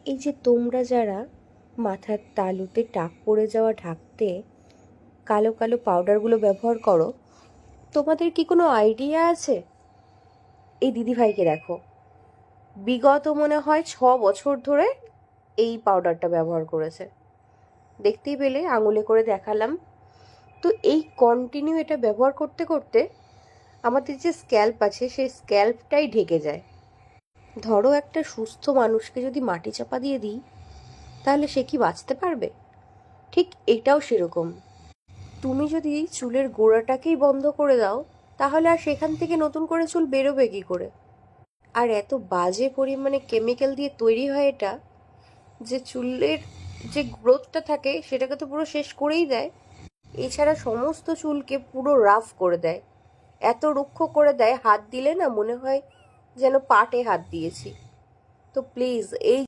এই যে তোমরা যারা মাথার তালুতে টাক পড়ে যাওয়া ঢাকতে কালো কালো পাউডারগুলো ব্যবহার করো, তোমাদের কি কোনো আইডিয়া আছে? এই দিদিভাইকে দেখো, বিগত মনে হয় 6 বছর ধরে এই পাউডারটা ব্যবহার করেছে। দেখতেই পেলে, আঙুলে করে দেখালাম। তো এই কন্টিনিউ এটা ব্যবহার করতে করতে আমাদের যে স্ক্যাল্প আছে সেই স্ক্যাল্পটাই ঢেকে যায়। ধরো একটা সুস্থ মানুষকে যদি মাটি চাপা দিয়ে দিই, তাহলে সে কি বাঁচতে পারবে? ঠিক এটাও সেরকম। তুমি যদি চুলের গোড়াটাকেই বন্ধ করে দাও, তাহলে আর সেখান থেকে নতুন করে চুল বেরোবে কি করে? আর এত বাজে পরিমাণে কেমিক্যাল দিয়ে তৈরি হয় এটা, যে চুলের যে গ্রোথটা থাকে সেটাকে তো পুরো শেষ করেই দেয়। এছাড়া সমস্ত চুলকে পুরো রাফ করে দেয়, এত রুক্ষ করে দেয়, হাত দিলে না মনে হয় যেন পাটে হাত দিয়েছি। তো প্লিজ, এই